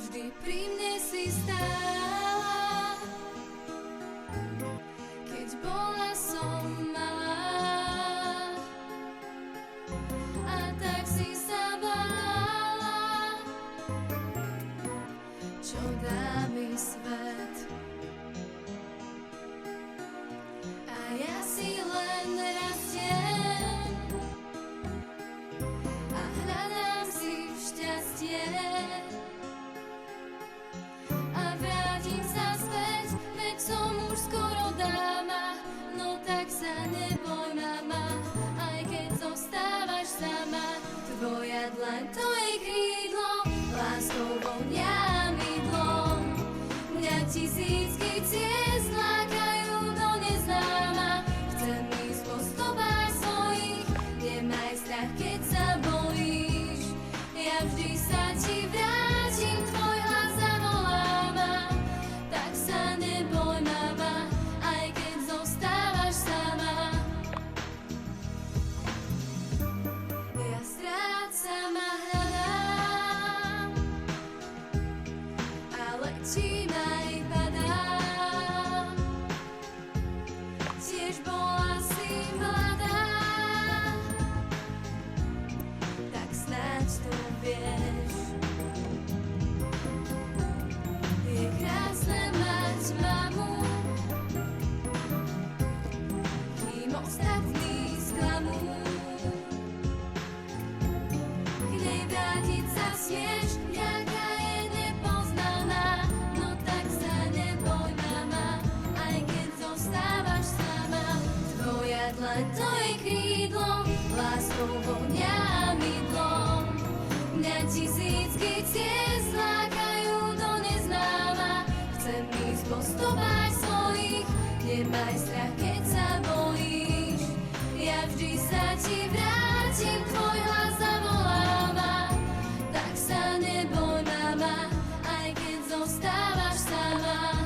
vždy pri mne si stála, keď bola som malá. A tak si sa bála, čo dá mi svet. A ja si len rastiem a hľadám si šťastie. A vrátim sa späť, veď som už skoro dáma. No tak sa neboj, mama, aj keď zostávaš sama. Tvoja dlaň, to je krídlo, láskou vonia mydlom. Mňa tisícky ciest lákajú do neznáma. Chcem ísť po stopách svojich, nemaj strach, keď sa bojíš. Ja vždy sa ti vrátim, tvoj hlas zavoláva. Tak sa neboj, mama, aj keď zostávaš sama. Ja strácam a hľadám, a letím aj padám. Tiež bola si mladá, tak snáď to vieš. Je krásne mať mamu, kým ostatní sklamú. K nej vrátiť sa smieš, vďaka je nepoznaná. No tak sa neboj, mama, aj keď zostávaš sama. Tvoja dlaň, to je krídlo, láskou vonia mydlom. Mňa tisícky ciest lákajú do neznáma. Chcem ísť po stopách svojich, nemaj strach, keď sa bojíš. Ja vždy sa ti vrátim, tvoj hlas zavoláva. Tak sa neboj, mama, aj keď zostávaš sama.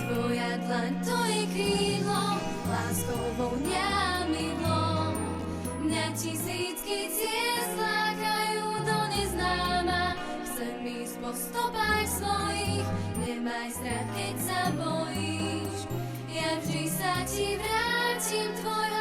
Tvoja dlaň, to je krídlo, láskou vonia mydlom. Mňa tisícky ciest lákajú do neznáma. Chcem ísť po stopách svojich, nemaj strach, keď sa bojíš. Ja vždy sa ti vrátim, tvoj